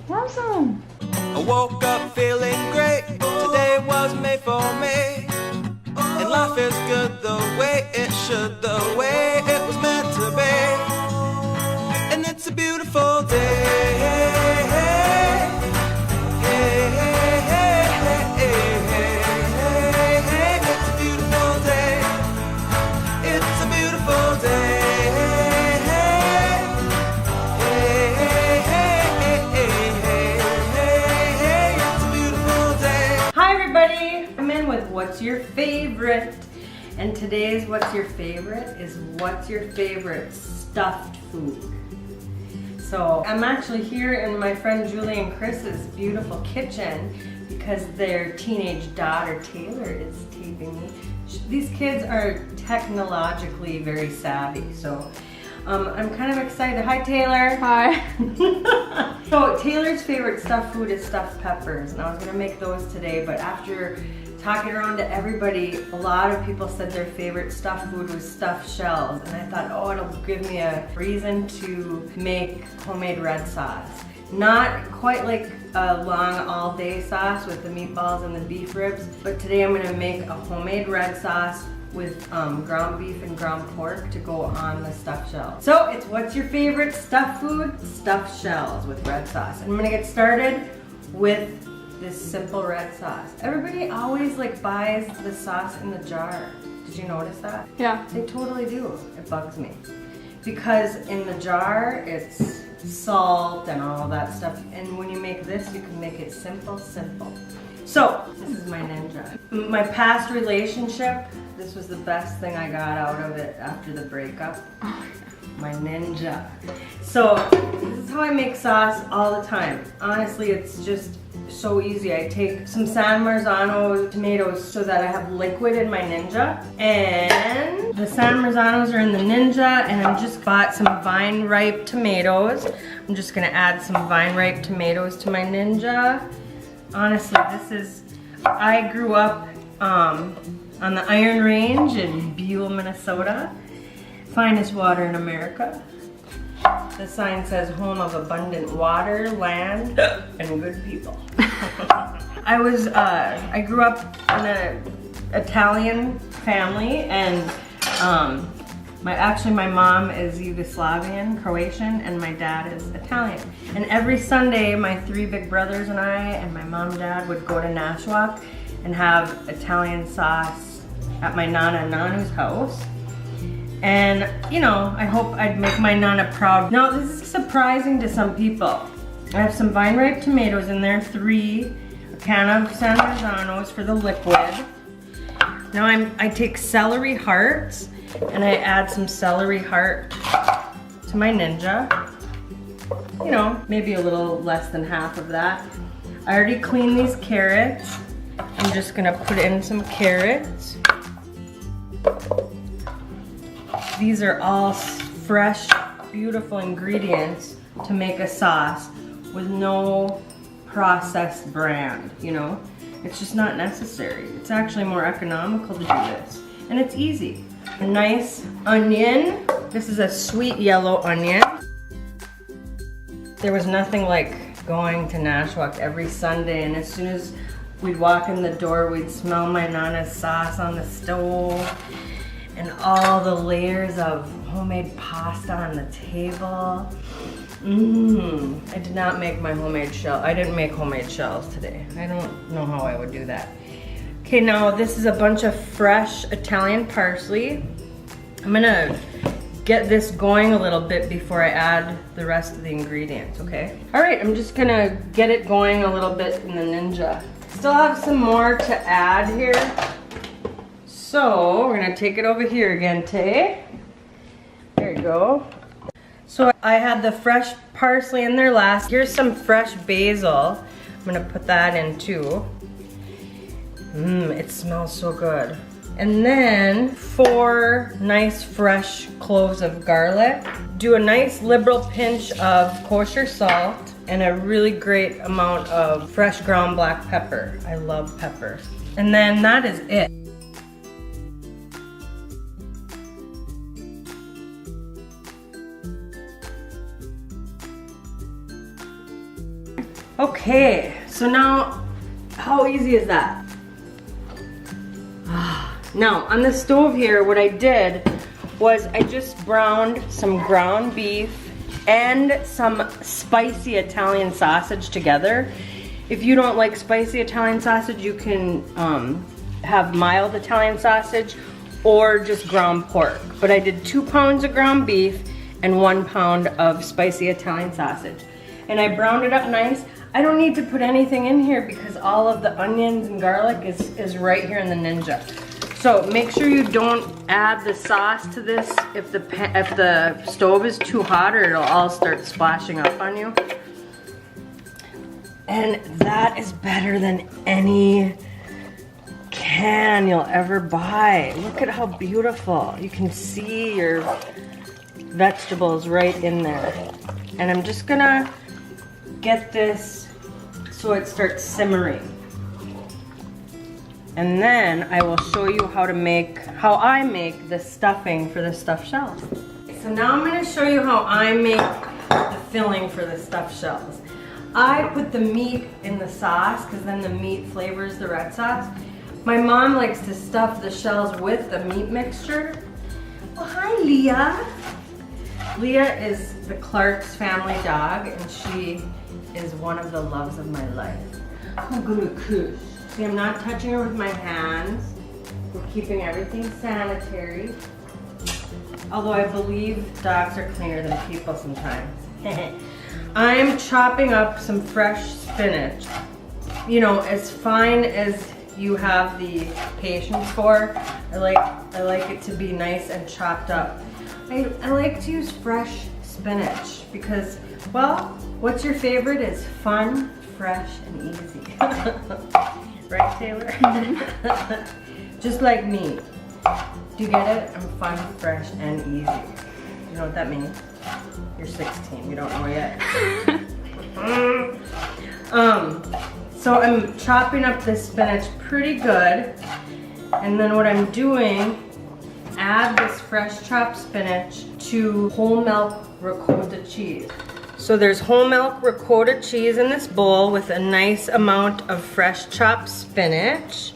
Awesome. I woke up feeling great. Today was made for me. And life is good the way it should, the way it was meant to be. And it's a beautiful day. It's a beautiful day. It's a beautiful day. With what's your favorite, and today's what's your favorite is what's your favorite stuffed food. So I'm actually here in my friend Julie and Chris's beautiful kitchen because their teenage daughter Taylor is taping me. These kids are technologically very savvy, so I'm kind of excited. Hi Taylor. Hi. So Taylor's favorite stuffed food is stuffed peppers, and I was gonna make those today, but after talking around to everybody, a lot of people said their favorite stuffed food was stuffed shells, and I thought, oh, it'll give me a reason to make homemade red sauce. Not quite like a long all-day sauce with the meatballs and the beef ribs, but today I'm gonna make a homemade red sauce with ground beef and ground pork to go on the stuffed shells. So it's what's your favorite stuffed food? Stuffed shells with red sauce. And I'm gonna get started with this simple red sauce. Everybody always like buys the sauce in the jar. Did you notice that? Yeah. They totally do. It bugs me. Because in the jar, it's salt and all that stuff. And when you make this, you can make it simple. So, this is my Ninja. My past relationship, this was the best thing I got out of it after the breakup. My Ninja. So, this is how I make sauce all the time. Honestly, it's just so easy. I take some San Marzano tomatoes so that I have liquid in my Ninja, and the San Marzanos are in the Ninja, and I just bought some vine ripe tomatoes. I'm just gonna add some vine ripe tomatoes to my Ninja. Honestly, I grew up on the Iron Range in Buell, Minnesota. Finest water in America. The sign says home of abundant water, land, and good people. I grew up in an Italian family, and my mom is Yugoslavian, Croatian, and my dad is Italian. And every Sunday, my three big brothers and I, and my mom and dad would go to Nashwauk and have Italian sauce at my Nana and Nanu's house. And, you know, I hope I'd make my Nana proud. Now, this is surprising to some people. I have some vine ripe tomatoes in there, a can of San Marzanos for the liquid. Now I take celery hearts, and I add some celery heart to my Ninja. You know, maybe a little less than half of that. I already cleaned these carrots. I'm just gonna put in some carrots. These are all fresh, beautiful ingredients to make a sauce with no processed brand, you know? It's just not necessary. It's actually more economical to do this. And it's easy. A nice onion. This is a sweet yellow onion. There was nothing like going to Nashwauk every Sunday, and as soon as we'd walk in the door, we'd smell my Nana's sauce on the stove. And all the layers of homemade pasta on the table. I did not make my homemade shell. I didn't make homemade shells today. I don't know how I would do that. Okay, now this is a bunch of fresh Italian parsley. I'm gonna get this going a little bit before I add the rest of the ingredients, okay? All right, I'm just gonna get it going a little bit in the Ninja. Still have some more to add here. So we're gonna take it over here again, Tay. There you go. So I had the fresh parsley in there last. Here's some fresh basil. I'm gonna put that in too. It smells so good. And then 4 nice fresh cloves of garlic. Do a nice liberal pinch of kosher salt and a really great amount of fresh ground black pepper. I love pepper. And then that is it. Okay, so now, how easy is that? Now, on the stove here, what I did was I just browned some ground beef and some spicy Italian sausage together. If you don't like spicy Italian sausage, you can have mild Italian sausage or just ground pork. But I did 2 pounds of ground beef and 1 pound of spicy Italian sausage. And I browned it up nice. I don't need to put anything in here because all of the onions and garlic is right here in the Ninja. So make sure you don't add the sauce to this if the stove is too hot, or it'll all start splashing up on you. And that is better than any can you'll ever buy. Look at how beautiful. You can see your vegetables right in there. And I'm just gonna get this so it starts simmering. And then I will show you how I make the stuffing for the stuffed shells. So now I'm gonna show you how I make the filling for the stuffed shells. I put the meat in the sauce because then the meat flavors the red sauce. My mom likes to stuff the shells with the meat mixture. Oh, hi, Leah. Leah is the Clark's family dog, and she is one of the loves of my life. I'm gonna cook. See, I'm not touching her with my hands. We're keeping everything sanitary. Although I believe dogs are cleaner than people sometimes. I'm chopping up some fresh spinach. You know, as fine as you have the patience for. I like it to be nice and chopped up. I like to use fresh spinach because, well, what's your favorite is fun, fresh, and easy. Right, Taylor? Just like me. Do you get it? I'm fun, fresh, and easy. You know what that means? You're 16. You don't know yet. So I'm chopping up this spinach pretty good. And then what I'm doing, add this fresh chopped spinach to whole milk ricotta cheese. So there's whole milk ricotta cheese in this bowl with a nice amount of fresh chopped spinach.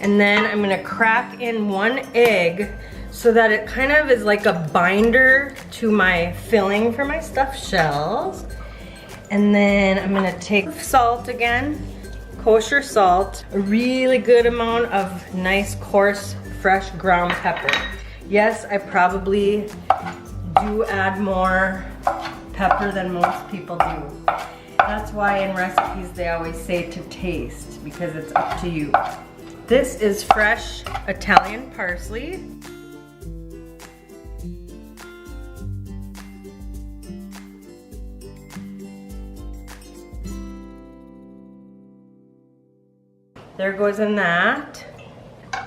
And then I'm gonna crack in 1 egg so that it kind of is like a binder to my filling for my stuffed shells. And then I'm gonna take salt again, kosher salt, a really good amount of nice coarse fresh ground pepper. Yes, I probably do add more pepper than most people do. That's why in recipes they always say to taste, because it's up to you. This is fresh Italian parsley. There goes in that.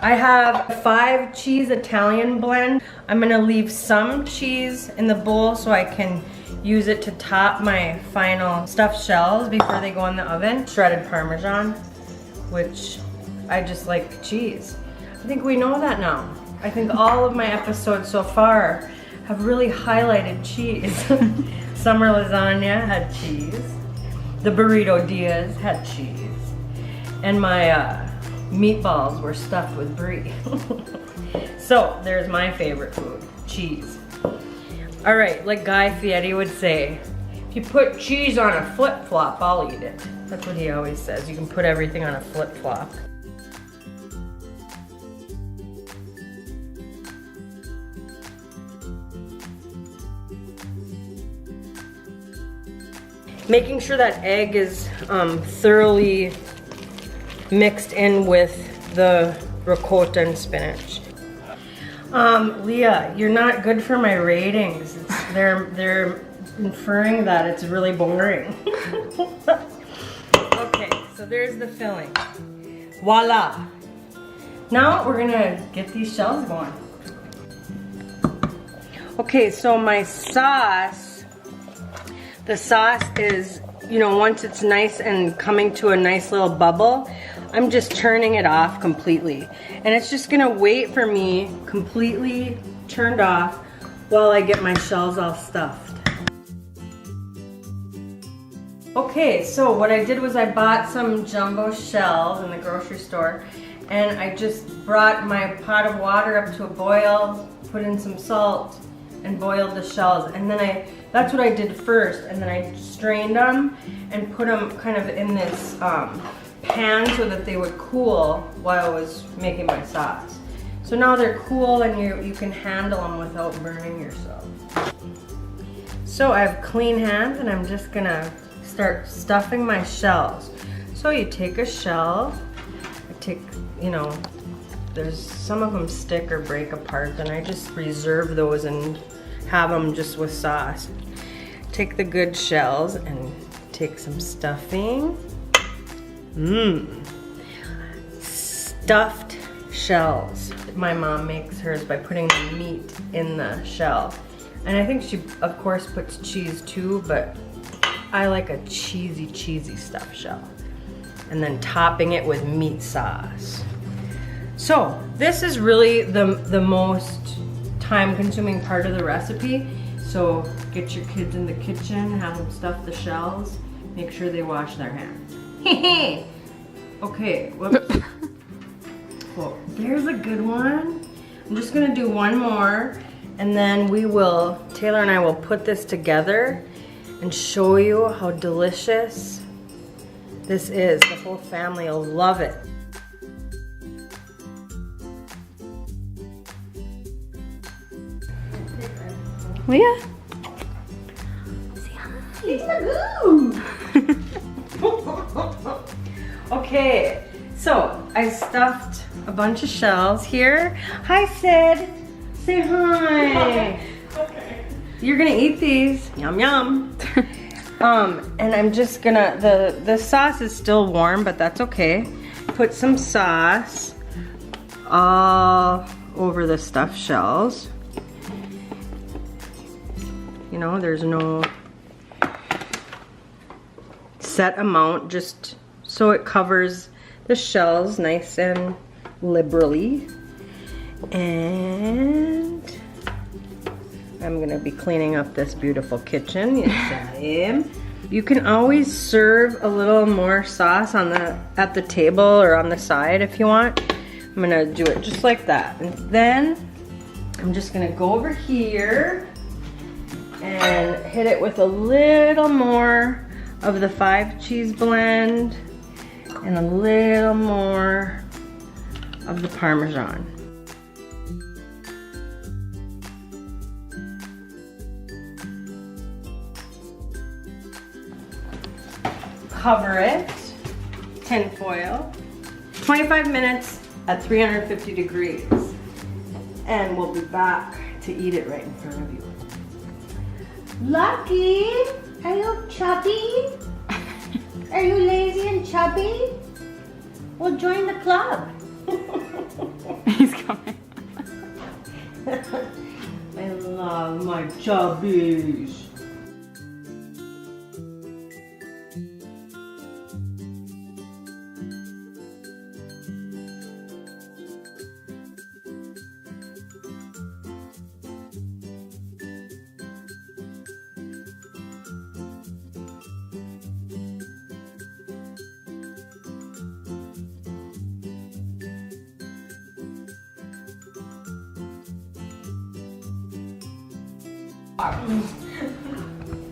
I have a 5 cheese Italian blend. I'm gonna leave some cheese in the bowl so I can use it to top my final stuffed shells before they go in the oven. Shredded Parmesan, which I just like cheese. I think we know that now. I think all of my episodes so far have really highlighted cheese. Summer lasagna had cheese. The burrito Diaz had cheese. And my meatballs were stuffed with brie. So there's my favorite food, cheese. All right, like Guy Fieri would say, if you put cheese on a flip-flop, I'll eat it. That's what he always says. You can put everything on a flip-flop. Making sure that egg is thoroughly mixed in with the ricotta and spinach. Leah, you're not good for my ratings. They're inferring that it's really boring. Okay, so there's the filling. Voila. Now we're gonna get these shells going. Okay, so my sauce, the sauce is, you know, once it's nice and coming to a nice little bubble, I'm just turning it off completely. And it's just gonna wait for me completely turned off while I get my shells all stuffed. Okay, so what I did was I bought some jumbo shells in the grocery store, and I just brought my pot of water up to a boil, put in some salt, and boiled the shells. And then that's what I did first, and then I strained them and put them kind of in this pan so that they would cool while I was making my sauce. So now they're cool and you can handle them without burning yourself. So I have clean hands and I'm just gonna start stuffing my shells. So you take a shell, there's some of them stick or break apart, and I just reserve those and have them just with sauce. Take the good shells and take some stuffing. Stuffed shells. My mom makes hers by putting the meat in the shell. And I think she, of course, puts cheese too, but I like a cheesy stuffed shell. And then topping it with meat sauce. So this is really the most time-consuming part of the recipe. So get your kids in the kitchen, have them stuff the shells, make sure they wash their hands. Okay, whoops. Well, there's a good one. I'm just gonna do one more, and then Taylor and I will put this together and show you how delicious this is. The whole family will love it. Leah? Okay, so I stuffed a bunch of shells here. Hi, Sid. Say hi. Okay. You're gonna eat these. Yum yum. And I'm just gonna, the sauce is still warm, but that's okay. Put some sauce all over the stuffed shells. You know, there's no set amount, just so it covers the shells nice and liberally. And I'm gonna be cleaning up this beautiful kitchen. Yes, I am. You can always serve a little more sauce at the table or on the side if you want. I'm gonna do it just like that. And then I'm just gonna go over here and hit it with a little more of the 5 cheese blend and a little more of the Parmesan. Cover it, tin foil, 25 minutes at 350 degrees. And we'll be back to eat it right in front of you. Lucky, are you chubby? Are you lazy and chubby? Well, join the club. He's coming. I love my chubbies.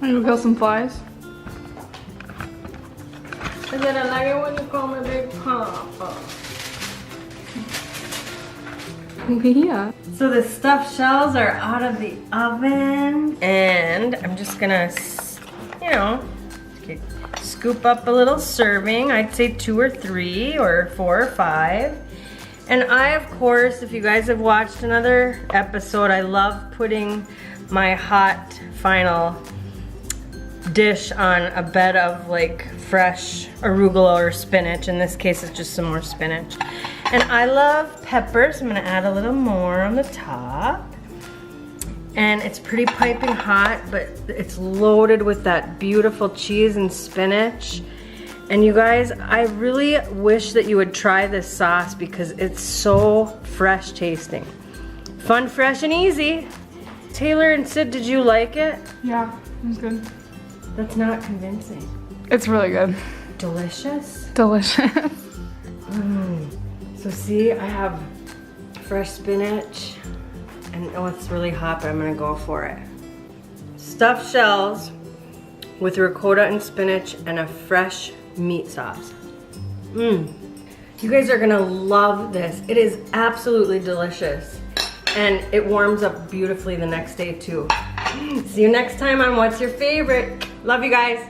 Want to kill some flies? I said I like it when you call me Big Papa. Yeah. So the stuffed shells are out of the oven, and I'm just gonna, scoop up a little serving. I'd say 2 or 3 or 4 or 5. And I, of course, if you guys have watched another episode, I love putting my hot final dish on a bed of like fresh arugula or spinach. In this case, it's just some more spinach. And I love peppers. I'm gonna add a little more on the top. And it's pretty piping hot, but it's loaded with that beautiful cheese and spinach. And you guys, I really wish that you would try this sauce because it's so fresh tasting. Fun, fresh, and easy. Taylor and Sid, did you like it? Yeah, it was good. That's not convincing. It's really good. Delicious. Delicious. So see, I have fresh spinach, and oh, it's really hot, but I'm gonna go for it. Stuffed shells with ricotta and spinach and a fresh meat sauce. You guys are gonna love this. It is absolutely delicious. And it warms up beautifully the next day too. See you next time on What's Your Favorite? Love you guys.